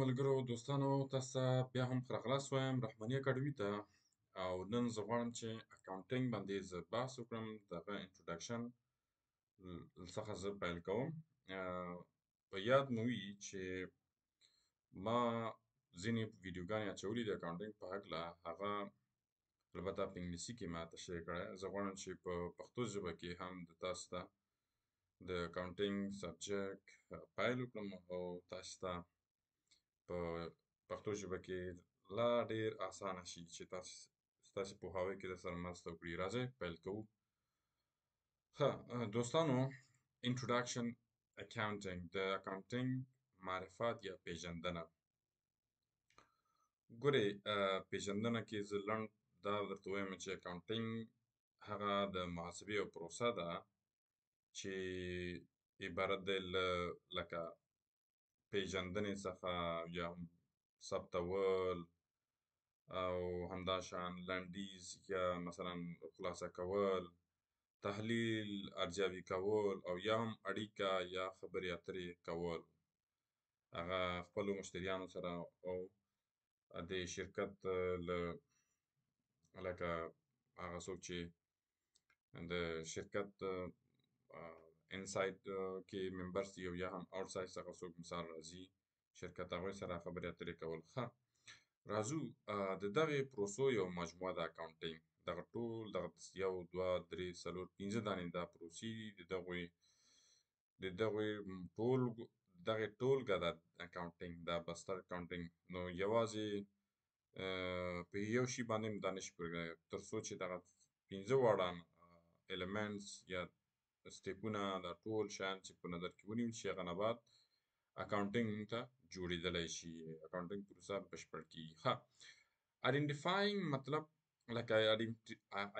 ملګرو دوستانو تاسو ته بیا هم ښه راغلاست وایم رحماني اکاډمي ته. او نن زه غواړم چې اکاونټینګ باندې زه بحث وکړم، د هغه انټروډکشن څخه زه پیل کوم. په یاد مو وي چې ما ځینې ویډیوګانې اچولي د اکاونټینګ په هکله، هغه البته په انګلیسي کې ما تشریح کړی. زه غواړم چې په پښتو ژبه کې هم د تاسو ته د اکاونټینګ سبجیکټ پیل وکړم او تاسو ته په پښتو ژبه کې لا ډېر اسانه شي چې ستاسې پوهاوی کې درسره مرسته وکړي. راځئ پیل کوو. ښه دوستانو، انټروډکشن اکاونټینګ، د اکاونټینګ معرفت یا پیژندنه. ګورئ، پیژندنه کې زه لنډ دا درته ووایم چې اکاونټینګ هغه د محاسبې یوه پروسه ده چې عبارت دی لکه پیژندنې څخه یا هم ثبتول او همداشان لنډیز یا مثلا خلاصه کول، تحلیل، ارزیابي کول او یا هم اړیکه یا خبرې اترې کول هغه خپلو مشتریانو سره او د شرکت لکه هغه څوک چې د شرکت انساید کې ممبرس دي او یا هم آوټساید څخه څوک مثال راځي شرکت، هغوی سره خبرې اترې کول. ښه راځو، د دغې پروسو یو مجموعه د اکاونټینګ، دغه ټول دغه 1 2 3 4 5 دانې دا پروسې دي، د دغې ټولګه د اکاونټینګ دا بستر اکاونټینګ. نو یوازې په یو شي باندې هم دا نشي پوره کېدای تر څو چې دغه 5 واړه ایلیمنټس یا سټیپونه دا ټول شیان چې په نظر کې ونیول شي، هغه نه بعد اکاونټینګ موږ ته جوړېدلی شي، اکاونټینګ پروسه بشپړ کېږي. ښه آیډنټیفاینګ مطلب لکه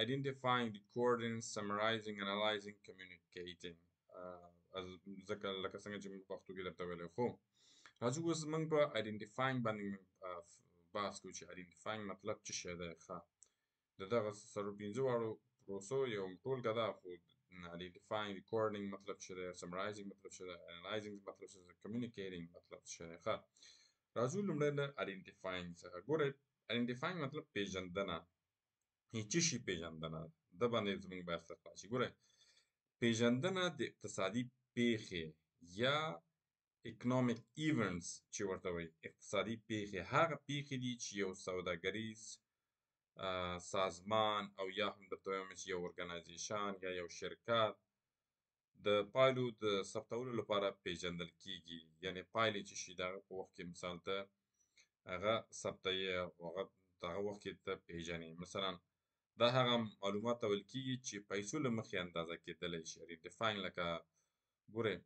identifying, recording, summarizing, analyzing, communicating. ځکه لکه څنګه چې موږ پښتو کې درته ویلی. خو راځو اوس موږ په آیډنټیفاینګ باندې بحث کوو چې آیډنټیفاینګ مطلب څه شی دی. ښه د دغه 5 واړو پروسو یو ټولګه ده، خو آیډنټیفاینګ، ریکارډینګ مطلب څه دی، سمرایزینګ مطلب څه دی، انالایزینګ مطلب څه دی، کمیونیکیټینګ مطلب څه دی. ښه راځو لومړی له آیډنټیفاینګ څخه. ګورئ، آیډنټیفاینګ مطلب پیژندنه. څه شي پیژندنه ده باندې زموږ بحث ته خلاص شي. ګورئ، پیژندنه د اقتصادي پیښې یا اکنامک ایونټس چې ورته وایي، اقتصادي پیښې هغه پیښې دي چې یو سوداګریز سازمان او یا هم درته ووایم چې یو ارګنایزیشن یا یو شرکت د پایلو د ثبتولو لپاره پیژندل کېږي. یعنې پایلې چې شي د هغه په وخت کې مثال ته هغه ثبتوي او هغه دغه وخت کې ته پیژنې. مثلا دا هغه معلومات ته ویل کېږي چې پیسو له مخې اندازه کېدلی شي. آیډنټیفاینګ لکه ګورئ،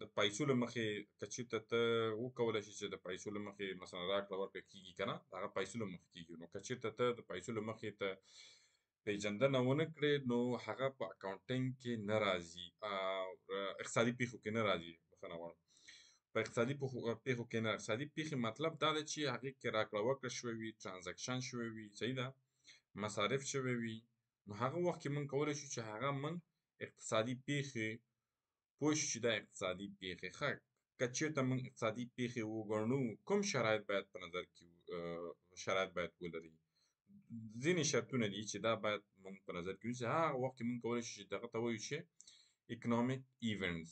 د پیسو له مخې که چېرته ته وکولی شي چې د پیسو له مخې مثلا راکړه ورکړه کېږي که نه، د هغه پیسو له مخې کېږي. نو که چېرته ته د پیسو له مخې ته پیژندنه ونه کړې نو هغه په اکاونټینګ کې نه راځي، اقتصادي پیښو کې نه راځي. بخښنه غواړم، په اقتصادي پیښو کې نه. اقتصادي پیښې مطلب دا دی چې هغې کې راکړه ورکړه شوې وي، ټرانزکشن شوی وي، صحیح ده، مصارف شوی وي. نو هغه وخت کې موږ کولی شو چې هغه موږ اقتصادي پیښې پوه شو چې دا اقتصادي پیښې. ښه که چېرته موږ اقتصادي پیښې وګڼو، کوم شرایط باید په نظر کې شرایط باید ولري؟ ځینې شرطونه دي چې دا باید موږ په نظر کې ونیسو. هغه وخت کې موږ کولی شو چې دغه ته ووایو چې اکنامک ایونټس.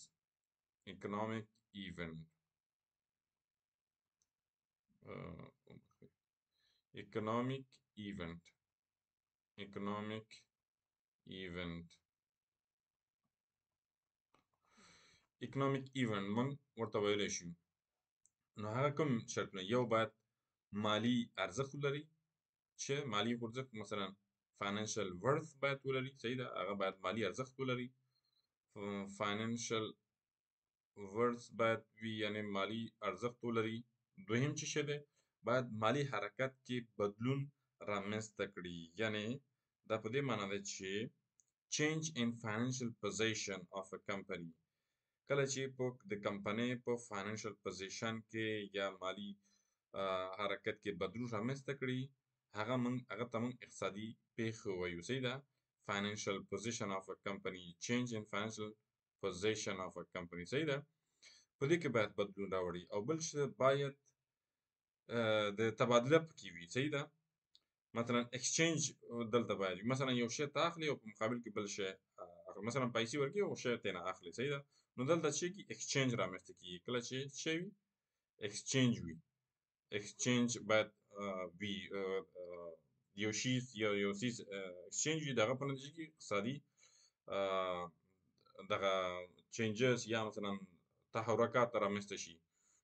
اکنامک ایونټ economic event economic event موږ ورته ویلی شو. نو هغه کوم شرطونه؟ یو باید مالی ارزښت ولري، چې مالی ارزښت مثلا فاینانشل ورث باید ولري، صحیح ده، هغه باید مالی ارزښت ولري. فاینانشل ورث باید وي، یعنې مالی ارزښت ولري. دویم چې شی دی، باید مالی حرکت کې بدلون رامنځته کړي. یعنې دا په دې معنا ده چې change in financial position of a company. کله چې د کمپنۍ په فاینانشل پوزیشن کې یا مالی حرکت کې بدلون رامنځته کړي، هغه ته موږ اقتصادي پیښې وایو، صحیح ده. financial position of a company, change in financial position of a company، صحیح ده. په دې کې باید بدلون راوړي. او بل څه باید د تبادله پکې وي. صحیح ده. مثلا اکسچینج دلته باید وي. مثلا یو شی ته اخلي او په مقابل کې بل شی اخلي. مثلا پیسې ورکړي او شی ترې نه اخلي. صحیح ده. نو دلته څه کېږي؟ اکسچینج رامنځته کېږي. کله چې شی وي اکسچینج وي. اکسچینج باید وي. یو شی یو څیز اکسچینج وي، د هغه په نتیجه کې اقتصادي دغه چینجز یا مثلا تحرکات رامنځته شي.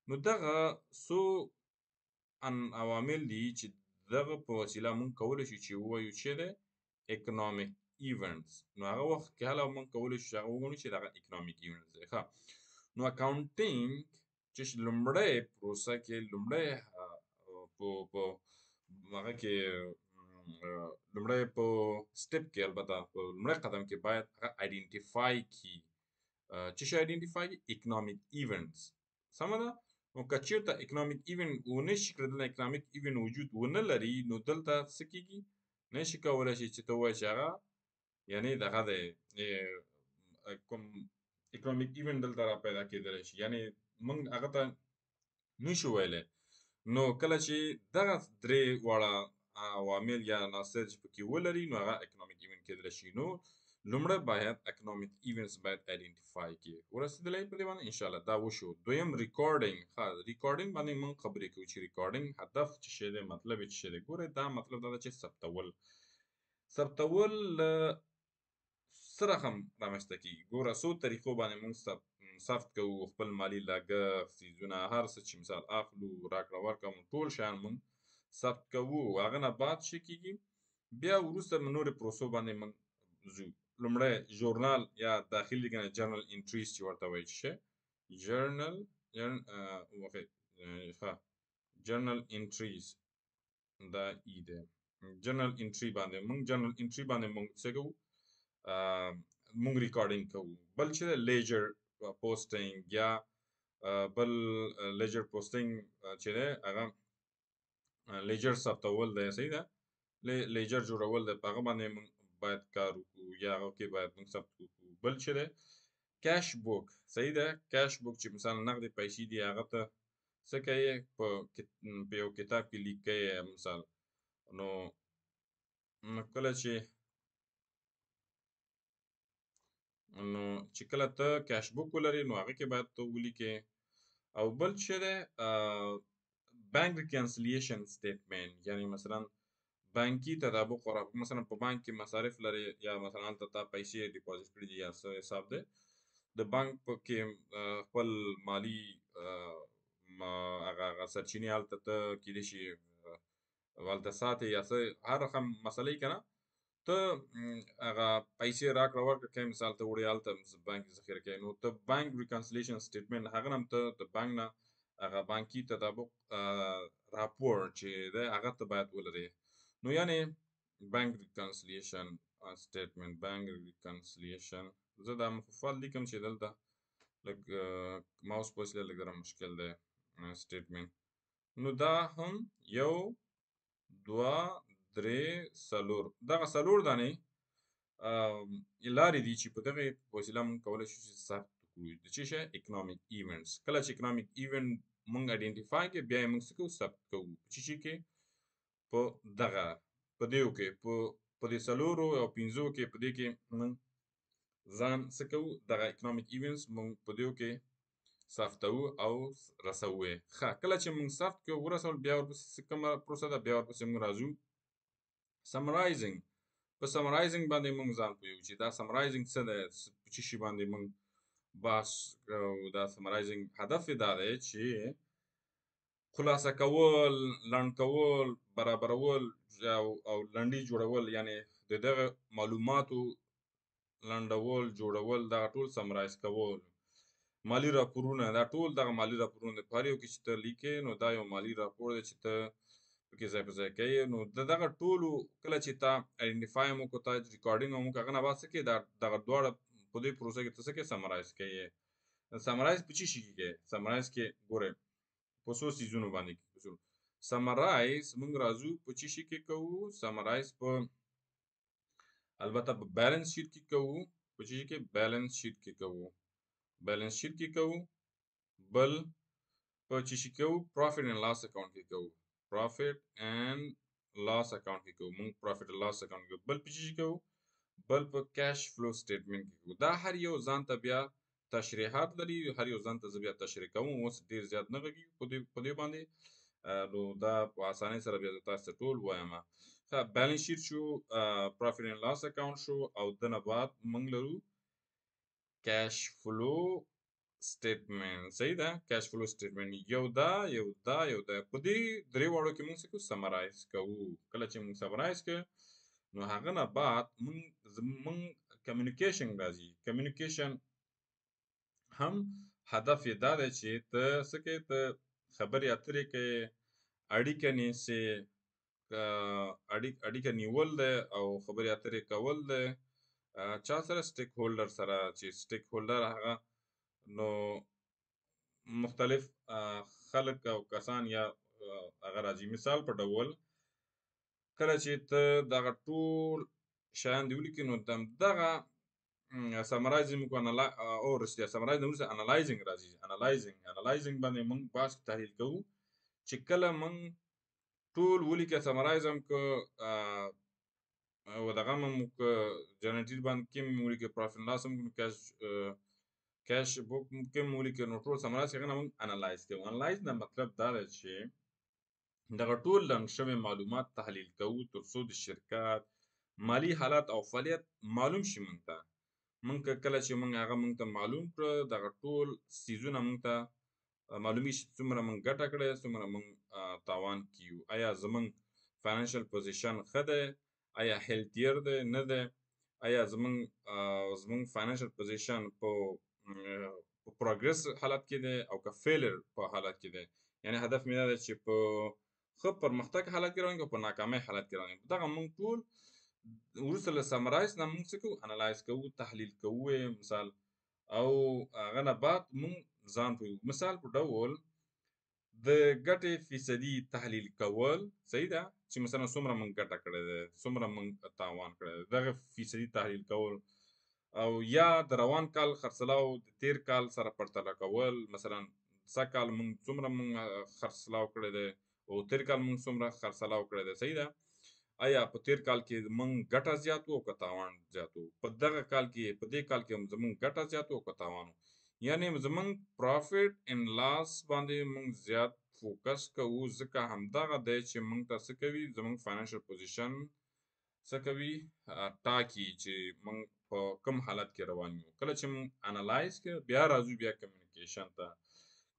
نو دغه څو عوامل دي چې دغه په وسیله مونږ کولی شو چې ووایو چې دی اکنامیک ایونټس. نو هغه وخت کې هله مونږ کولی شو چې هغه وګڼو چې دغه اکنامیک ایونټس دی. ښه، نو اکاونټینګ چې لومړی پروسه کې لومړی په هغه کې لومړی په سټپ کې، البته په لومړی قدم کې باید هغه آیډنټیفای کړي. څه شی آیډنټیفای کړي؟ اکنامیک ایونټس. سمه ده. نو که چېرته اکنامیک ایونټ ونه شي کړی، اکنامیک ایونټ وجود ونه لري، نو دلته څه کېږي؟ نه شي کولی شي چې ته ووایې چې هغه یعنې دغه دی کوم اکنامیک ایونټ دلته را پیدا کېدلی شي، یعنې موږ هغه ته نشو ویلی. نو کله چې دغه درې واړه عوامل یا عناصر چې پکې ولري، نو هغه اکنامیک ایونټ کېدلی شي. نو لومړی باید اکنامیک ایونټس باید آیډنټیفای کړي. ورسېدلی په دې باندې انشاءالله دا وشو. دویم ریکارډینګ. ښه، ریکارډینګ باندې موږ خبرې کوو چې ریکارډینګ هدف څه شی دی، مطلب یې څه شی دی. ګورئ دا مطلب دا ده چې ثبتول له څه رقم رامنځته کېږي. ګوره څو طریقو باندې موږ ثبت کوو خپل مالي لګښت، څیزونه، هر څه چې مثال اخلو، راکړه ورکړه، ټول شیان موږ ثبت کوو. هغه نه بعد څه کېږي؟ بیا وروسته نورې پروسو باندې موږ ځو. لومړی ژورنال یا داخلي جرنل انټریز چې ورته وایي شي. جرنل انټریز دا ای دی. جرنل انټری باندې موږ څه کوو؟ موږ ریکارډینګ کوو. بل چې دی لیجر پوسټینګ یا بل لیجر پوسټینګ چې دی هغه لیجر ثبتول دی. صحیح ده. لیجر جوړول دی، په هغه باندې موږ باید کار وکړو یا هغه کې باید موږ ثبت وکړو. بل چې دی کیش بوک. صحیح ده. کیش بوک چې مثلا نغدې پیسې دي، هغه ته څه کوي؟ په یو کتاب کې لیک کوي مثال. نو کله چې کله ته کیش بوک ولرې، نو هغه کې باید ته ولیکې. او بل چې دی بانک ریکنسیلیشن سټیټمنټ، یعنی مثلا بانکي تطابق. مثلا په بانک کې مصارف لري یا مثلا هلته تا پیسې ډیپازیټ کړي دي یا څه حساب دی، د بانک کې خپل مالي هغه سرچینې هلته ته کېدای شي هلته ساتې یا څه هر رقم مسله که نه، ته هغه پیسې راکړه ورکړه کوې. مثال ته وړې هلته بانک کې ذخیره کوې، نو ته بانک ریکنسیلیشن سټیټمنټ هغه نه هم ته د بانک نه هغه بانکي تطابق راپور چې دی هغه ته باید ولرې. نو یعنې بانک ریکنسیلیشن سټیټمنټ، بانک ریکنسیلیشن. زه دا مخفف لیکم چې دلته لږ ماوس په وسیله لږ ذره مشکل دی. سټیټمنټ. نو دا هم یو، دوه، درې، څلور. دغه څلور دانې لارې دي چې په دغې وسیله موږ کولی شو چې ثبت کړو د څه شی؟ اکنامیک ایونټس. کله چې اکنامیک ایونټ موږ آیډنټیفای کړو، بیا یې موږ څه کوو؟ ثبت کوو. په څه شي کې؟ په دغه په دېو کې، په دې څلورو او پنځو کې، په دې کې موږ ځان څه کوو؟ دغه اکنامیک ایونټس موږ په دېو کې ثبتوو او رسوو یې. ښه، کله چې موږ ثبت کړو ورسول، بیا ورپسې کومه پروسه ده؟ بیا ورپسې موږ راځو سمرایزینګ. په سمرایزینګ باندې موږ ځان پوهوو چې دا سمرایزینګ څه دی، په څه شي باندې موږ بحث کوو. دا سمرایزینګ هدف یې دا دی چې خلاصه کول، لنډ کول، برابرول او لنډۍ جوړول، یعنې د دغه معلوماتو لنډول، جوړول، دغه ټول سمرایز کول. مالي راپورونه، دا ټول دغه مالي راپورونه دي. په هر یو کې چې ته لیکې، نو دا یو مالي راپور دی چې ته پکې ځای په ځای کوي. نو د دغه ټولو کله چې تا آیډنټیفای هم وکړو، تا ریکارډینګ هم وکړو، هغه نه بعد څه کوې؟ دغه دواړه په دې پروسه کې ته څه کوې؟ سمرایز کوې. سمرایز په څه شي کې کوې؟ سمرایز کې ګورئ په څو څیزونو باندې کوو. سمرایز موږ راځو په څه شي کې کوو؟ سمرایز په البته په بیلنس شیټ کې کوو. په څه شي کې؟ بیلنس شیټ کې کوو. بیلنس شیټ کې کوو. بل په چې شي کوو پروفیټ اینډ لاس اکاونټ کې کوو پروفیټ اینډ لاس اکاونټ کې کوو موږ پروفیټ اینډ لاس اکاونټ کې بل په چې شي کوو بل په کیش فلو سټیټمنټ کې کوو دا هر یو ځان ته بیا تشریحات لري هر یو ځان ته زه بیا تشریح کوم اوس ډېر زیات نه غږیږو په دې باندې نو دا په اسانۍ سره بیا زه تاسو ته ټول وایم بیلنس شیټ شو پروفیټ اینډ لاس اکاونټ شو او دنه بعد موږ لرو کیش فلو سټیټمنټ صحیح ده کیش فلو سټیټمنټ یو دا په دې درې واړو کې موږ څه کوو سمرایز کوو کله چې موږ سمرایز کوو نو هغه نه بعد موږ کمیونیکیشن راځي کمیونیکیشن هم هدف یې دا دی چې ته څه کوې ته خبرې اترې کوې اړیکه نیسې اړیکه نیول دی او خبرې اترې کول دی چا سره سټیک هولډر سره چې سټیک هولډر هغه نو مختلف خلک او کسان یا هغه راځي مثال په ډول کله چې ته دغه ټول شیان دې ولیکې نو دغه سمرایزینګ کو او رښتیا سمرایزینګ وروسته انالایزینګ راځي انالایزینګ باندې موږ بحث تحلیل کوو چې کله موږ ټول ولیکه سمرایز هم که او دغه هم که جنرټیټ باندې کې مې ولیکه پروفیټ لاس هم کیش بوک کې مې ولیکه نو ټول سمرایز هغه نه موږ انالایز کوو انالایز نه مطلب دا دی چې دغه ټول لنډ شوي معلومات تحلیل کوو تر څو د شرکت مالی حالات او فعالیت معلوم شي موږ ته موږ کله چې موږ هغه موږ ته معلوم کړه دغه ټول څیزونه موږ ته معلومي شي څومره موږ ګټه کړې څومره موږ تاوان کیو آیا زموږ فاینانشل پوزیشن ښه دی آیا هیلتیر دی نه دی آیا زموږ فاینانشل پوزیشن په پروګرس حالت کې دی او که فیلر په حالت کې دی یعنی هدف مې دا دی چې په ښه پرمختګ حالت کې روان او په ناکامۍ حالت کې روان دغه موږ ټول وروسته له سمرایز نه موږ څه کوو انالایز کوو تحلیل کوو مثال او هغه نه بعد موږ ځان پوهیږو مثال په ډول د ګټې فیصدي تحلیل کول صحیح ده چې مثلا څومره موږ ګټه کړې ده څومره موږ تاوان کړی ده دغه فیصدي تحلیل کول او یا د روان کال خرڅلاو د تیر کال سره پرتله کول مثلا سږ کال موږ څومره موږ خرڅلاو کړی دی او تیر کال موږ څومره خرڅلاو کړی دی صحیح ده آیا په تیر کال کې موږ ګټه زیات وو که تاوان زیات وو په دغه کال کې په دې کال کې زموږ ګټه زیات وو که تاوان وو یعنی زموږ پروفیټ اینډ لاس باندې موږ زیات فوکس کوو ځکه همدغه دی چې موږ ته څه کوي زموږ فاینانشل پوزیشن څه کوي ټاکي چې موږ په کوم حالت کې روان یو کله چې موږ انالایز کوو بیا راځو بیا کمیونیکیشن ته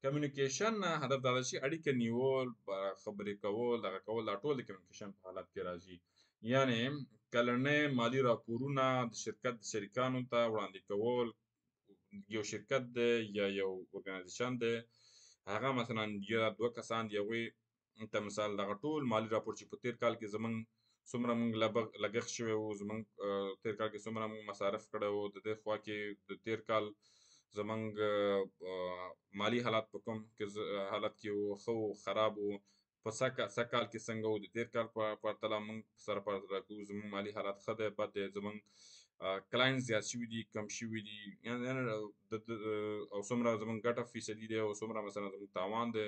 کمیونیکیشن نه هدف دا دی چې اړیکه نیول خبرې کول دغه کول دا ټول د کمیونیکیشن په حالت کې راځي یعنی کلنۍ مالي راپورونه د شرکت د شریکانو ته وړاندې کول یو شرکت دی یا یو ارګنایزیشن دی هغه مثلا یا دوه کسان دی هغوی ته مثال دغه ټول مالي راپور چې په تیر کال کې زموږ څومره موږ لګښت شوی وو زموږ تیر کال کې څومره موږ مصارف کړی وو د دې خوا کې د تیر کال زموږ مالی حالات په کوم حالت کې وو ښه وو خراب وو په سږ کال کې څنګه وو د تیر کال په پرتله موږ سره پرتله کوو زموږ مالي حالات ښه دی بد دی زموږ کلاینټ زیات شوي دي کم شوي دي او څومره زموږ ګټه فیصدي دی او څومره مثلا زموږ تاوان دی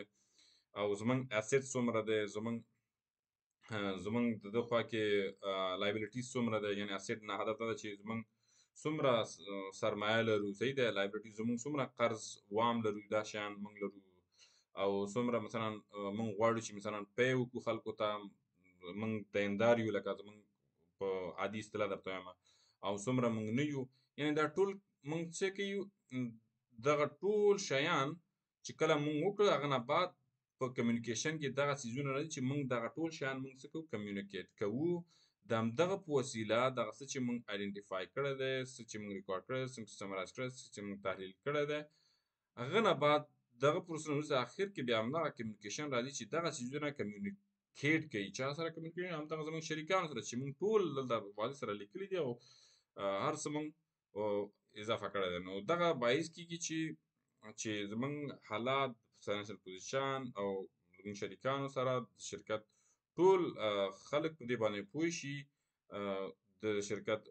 او زموږ اسید څومره دی زموږ د ده خوا کې لایبلیټیز څومره دی یعنی اسید نه هدف دا ده چې زموږ څومره سرمایه لرو صحیح دی لایبلیټیز زموږ څومره قرض وام لرو دا شیان موږ لرو او څومره مثلا موږ غواړو چې مثلا پی وکړو خلکو ته موږ دیندار یو لکه زموږ په عادي اصطلاح درته وایم او څومره موږ نه یو یعنی دا ټول موږ څه کوو دغه ټول شیان چې کله موږ وکړو هغه نه بعد په کمیونیکیشن کې دغه څیزونه راځي چې موږ دغه ټول شیان موږ څه کوو کمیونیکیټ کوو د همدغه په وسیله دغه څه چې موږ آیډنټیفای کړی دی څه چې موږ ریکارډ کړی دی څه چې سمرایز کړی دی څه چې موږ تحلیل کړی دی هغه نه بعد دغه پروسه نه وروسته اخر کې بیا همدغه کمیونیکیشن راځي چې دغه څیزونه کمیونیکیټ کوي چا سره کمیونیکیټ همدغه زموږ شریکانو سره چې موږ ټول دلته والي سره لیکلي دي او هر څه موږ اضافه کړی دی نو دغه باعث کېږي چې زموږ حالات فاینانشل پوزیشن او زموږ شریکانو سره د شرکت ټول خلک په دې باندې پوه شي د شرکت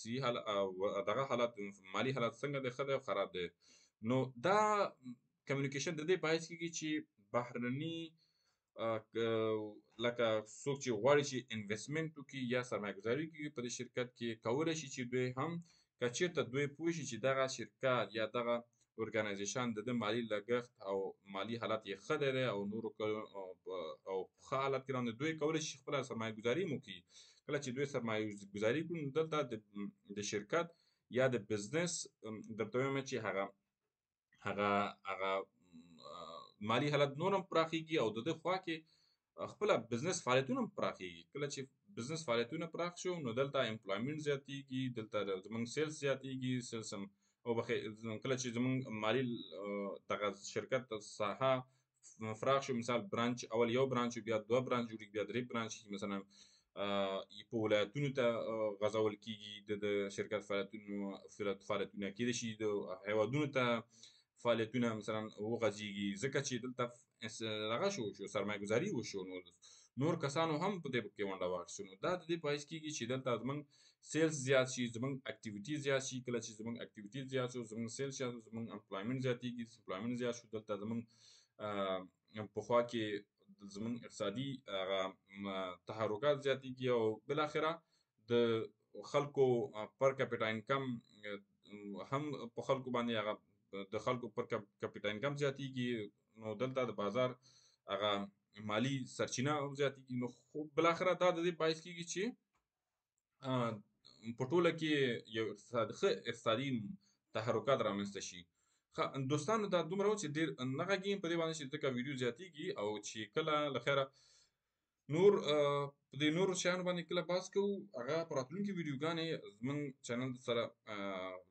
صحي حالت دغه حالت مالي حالت څنګه دی ښه دی او خراب دی نو دا کمیونیکیشن د دې باعث کېږي چې بهرني لکه څوک چې غواړي چې انویسټمنټ وکړي یا سرمایه‌ګذاري وکړي په دې شرکت کې کولی شي چې دوی هم که چېرته دوی پوه شي چې دغه شرکت یا دغه ارګنایزیشن د ده مالي لګښت او مالي حالت یې ښه دی او نورو او ښه حالت کې راغلی دوی کولی شي خپله سرمایه‌ګذاري هم وکړي. کله چې دوی سرمایه‌ګذاري کړي نو دلته د شرکت یا د بزنس درته وایم چې هغه مالي حالت نور هم پراخېږي او د ده خوا کې خپله بزنس فعالیتونه هم پراخېږي. کله چې بزنس فعالیتونه پراخ شو نو دلته امپلایمنټ زیاتېږي، دلته زموږ سیلز زیاتېږي، سیلز هم کله چې زموږ مالي دغه شرکت ساحه فراخ شو، مثال برانچ اول یو برانچ بیا دوه برانچ جوړېږي بیا درې برانچ مثلا په ولایتونو ته غځول کېږي د شرکت فعالیتونه کېدای شي د هیوادونو ته فعالیتونه مثلا وغځېږي ځکه چې دلته دغه شو سرمایه‌ګذاري وشو نو نور کسانو هم په دې کې ونډه واخیستو نو دا د دې باعث کېږي چې دلته زموږ سیلز زیات شي، زموږ اکټیویټي زیات شي. کله چې زموږ اکټیویټي زیات شو زموږ سیلز زیات شو زموږ امپلایمنټ زیاتېږي، امپلایمنټ زیات شو دلته زموږ په خوا کې زموږ اقتصادي تحرکات زیاتېږي او بالاخره د خلکو پر کیپټا انکم هم په خلکو باندې هغه د خلکو پر کیپټا انکم زیاتېږي نو دلته د بازار هغه مالي سرچینه هم زیاتېږي نو خو بالاخره دا د دې باعث کېږي چې په ټوله کې یو ښه اقتصادي تحرکات رامنځته شي. دوستانو دا دومره و چې ډېر نه غږېږم په دې باندې چې ځکه ویډیو زیاتېږي او چې کله له خیره نور په دې نورو شیانو باندې کله بحث کوو هغه په راتلونکي ویډیوګانې زموږ چینل سره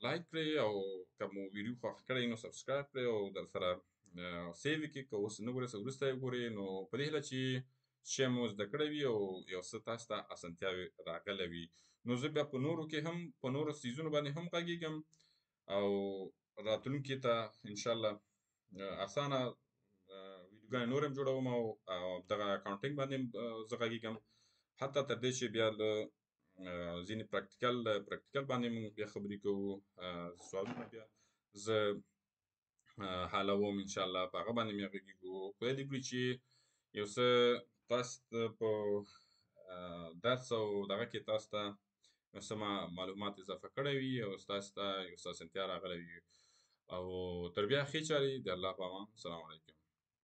لایک کړئ او که مو ویډیو خوښ کړی نو سبسکرایب کړئ او درسره سیو یې کړئ. که اوس نه ګورئ وروسته یې ګورئ نو په دې هیله چې شی مو زده کړی وي او یو څه تاسو ته اسانتیاوې راغلی وي نو زه بیا په نورو کې هم په نورو څیزونو باندې هم غږېږم او راتلونکي ته انشاءالله اسانه ویډیوګانې نور هم جوړوم او دغه اکاونټینګ باندې زه غږېږم حتی تر دې چې بیا له ځینې پریکټیکل باندې موږ بیا خبرې کوو سوالونه بیا زه حلوم انشاءالله په هغه باندې مې غږېږو. خدای دې وکړي چې یو څه تاسو ته په درس او دغه کې تاسو ته یو څه معلومات اضافه کړی وي او تاسو ته یو څه اسانتیا راغلی وي او تر بیا ښې چارې د الله په امان. السلام علیکم.